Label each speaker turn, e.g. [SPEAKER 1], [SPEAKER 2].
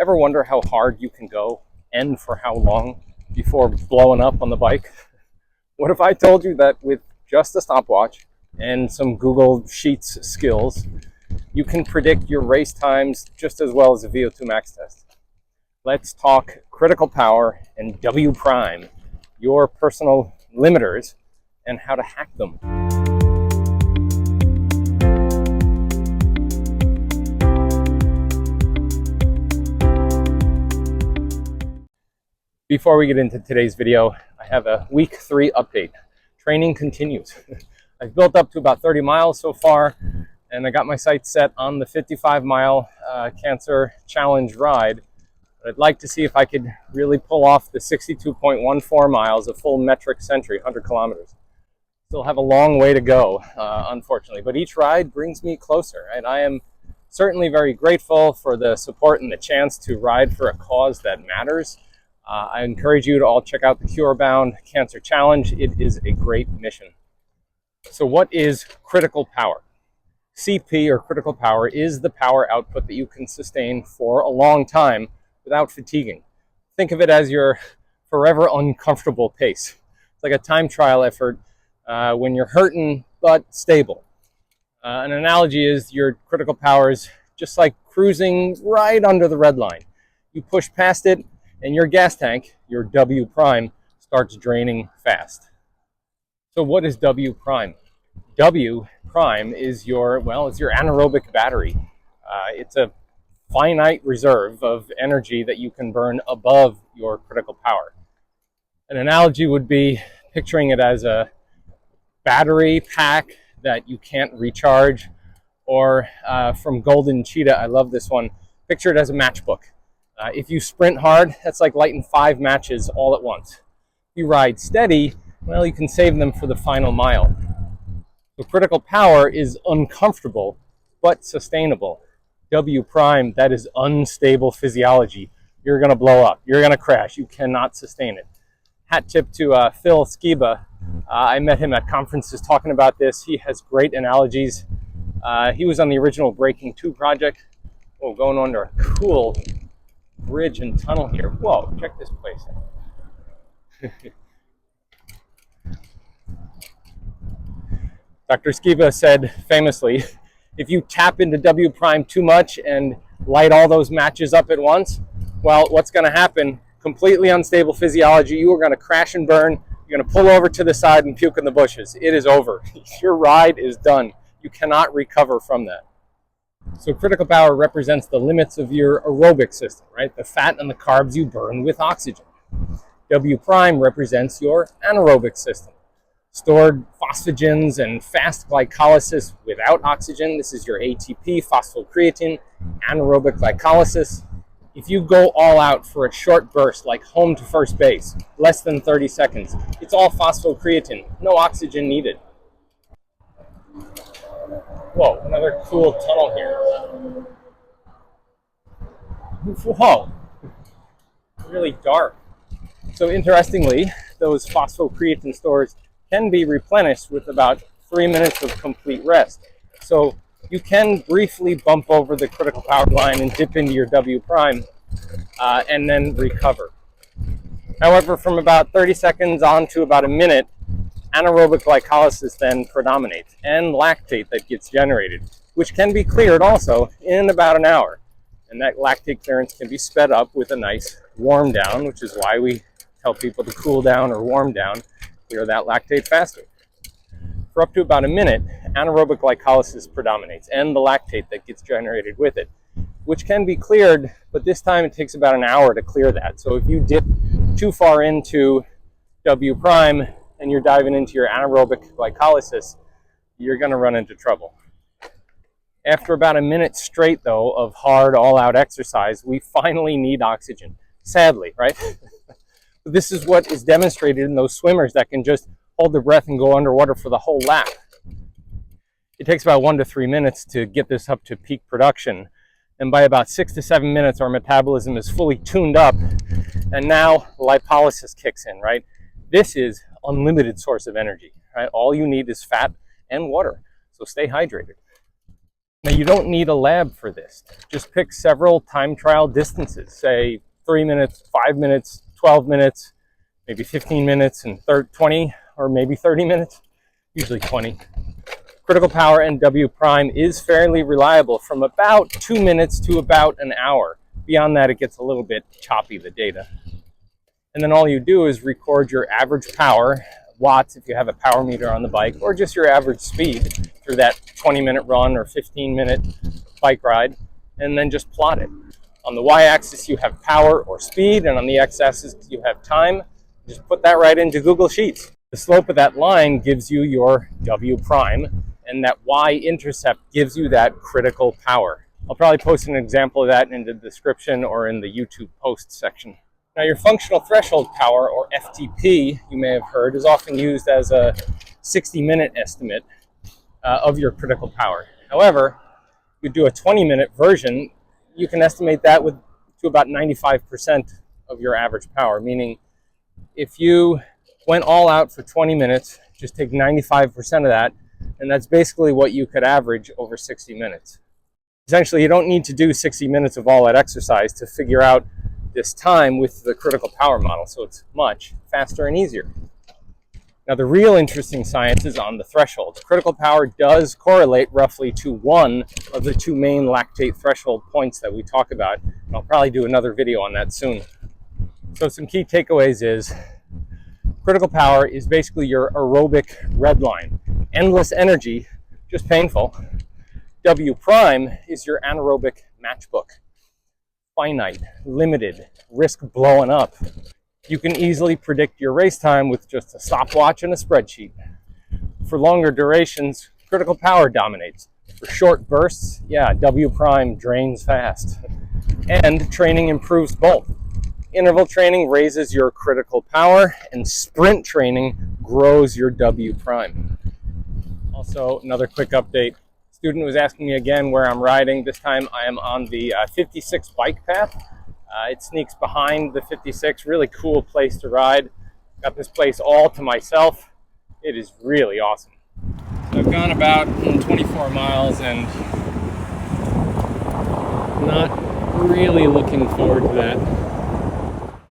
[SPEAKER 1] Ever wonder how hard you can go and for how long before blowing up on the bike? What if I told you that with just a stopwatch and some Google Sheets skills, you can predict your race times just as well as a VO2 max test? Let's talk critical power and W prime, your personal limiters, and how to hack them. Before we get into today's video, I have a week 3 update. Training continues. I've built up to about 30 miles so far, and I got my sights set on the 55-mile cancer challenge ride. But I'd like to see if I could really pull off the 62.14 miles, a full metric century, 100 kilometers. Still have a long way to go, unfortunately, but each ride brings me closer, and I am certainly very grateful for the support and the chance to ride for a cause that matters. I encourage you to all check out the Curebound Cancer Challenge. It is a great mission. So what is critical power? CP, or critical power, is the power output that you can sustain for a long time without fatiguing. Think of it as your forever uncomfortable pace. It's like a time trial effort when you're hurting but stable. An analogy is your critical power is just like cruising right under the red line. You push past it, and your gas tank, your W prime, starts draining fast. So what is W prime? W prime is your anaerobic battery. It's a finite reserve of energy that you can burn above your critical power. An analogy would be picturing it as a battery pack that you can't recharge, or from Golden Cheetah, I love this one, picture it as a matchbook. If you sprint hard, that's like lighting 5 matches all at once. If you ride steady, well, you can save them for the final mile. So critical power is uncomfortable, but sustainable. W prime, that is unstable physiology. You're gonna blow up, you're gonna crash, you cannot sustain it. Hat tip to Phil Skiba. I met him at conferences talking about this. He has great analogies. He was on the original Breaking 2 project. Oh, going under a cool bridge and tunnel here. Whoa, check this place out. Dr. Skiba said famously, if you tap into W prime too much and light all those matches up at once, well, what's going to happen? Completely unstable physiology. You are going to crash and burn. You're going to pull over to the side and puke in the bushes. It is over. Your ride is done. You cannot recover from that. So critical power represents the limits of your aerobic system, right? The fat and the carbs you burn with oxygen. W prime represents your anaerobic system. Stored phosphagens and fast glycolysis without oxygen. This is your ATP, phosphocreatine, anaerobic glycolysis. If you go all out for a short burst, like home to first base, less than 30 seconds, it's all phosphocreatine, no oxygen needed. Whoa, another cool tunnel here. Whoa, really dark. So interestingly, those phosphocreatine stores can be replenished with about 3 minutes of complete rest. So you can briefly bump over the critical power line and dip into your W prime and then recover. However, from about 30 seconds on to about a minute, anaerobic glycolysis then predominates, and lactate that gets generated, which can be cleared also in about an hour. And that lactate clearance can be sped up with a nice warm down, which is why we tell people to cool down or warm down, clear that lactate faster. For up to about a minute, anaerobic glycolysis predominates, and the lactate that gets generated with it, which can be cleared, but this time it takes about an hour to clear that. So if you dip too far into W prime and you're diving into your anaerobic glycolysis, you're going to run into trouble. After about a minute straight, though, of hard, all-out exercise, we finally need oxygen. Sadly, right? This is what is demonstrated in those swimmers that can just hold their breath and go underwater for the whole lap. It takes about 1 to 3 minutes to get this up to peak production. And by about 6 to 7 minutes, our metabolism is fully tuned up. And now lipolysis kicks in, right? This is unlimited source of energy, right? All you need is fat and water. So stay hydrated. Now, you don't need a lab for this. Just pick several time trial distances, say 3 minutes, 5 minutes, 12 minutes, maybe 15 minutes, and 20 or maybe 30 minutes, usually 20. Critical power NW prime is fairly reliable from about 2 minutes to about an hour. Beyond that, it gets a little bit choppy, the data. And then all you do is record your average power, watts if you have a power meter on the bike, or just your average speed through that 20-minute run or 15-minute bike ride, and then just plot it. On the y-axis, you have power or speed, and on the x-axis, you have time. Just put that right into Google Sheets. The slope of that line gives you your W prime, and that y-intercept gives you that critical power. I'll probably post an example of that in the description or in the YouTube post section. Now, your functional threshold power, or FTP, you may have heard, is often used as a 60-minute estimate of your critical power. However, if you do a 20-minute version, you can estimate that to about 95% of your average power, meaning if you went all out for 20 minutes, just take 95% of that, and that's basically what you could average over 60 minutes. Essentially, you don't need to do 60 minutes of all-out exercise to figure out this time with the critical power model, so it's much faster and easier. Now, the real interesting science is on the threshold. Critical power does correlate roughly to one of the two main lactate threshold points that we talk about, and I'll probably do another video on that soon. So some key takeaways is critical power is basically your aerobic red line. Endless energy, just painful. W prime is your anaerobic matchbook. Finite, limited, risk blowing up. You can easily predict your race time with just a stopwatch and a spreadsheet. For longer durations, critical power dominates. For short bursts, W prime drains fast. And training improves both. Interval training raises your critical power, and sprint training grows your W prime. Also, another quick update. Student was asking me again where I'm riding. This time I am on the 56 bike path. It sneaks behind the 56. Really cool place to ride. Got this place all to myself. It is really awesome. So I've gone about 24 miles and not really looking forward to that.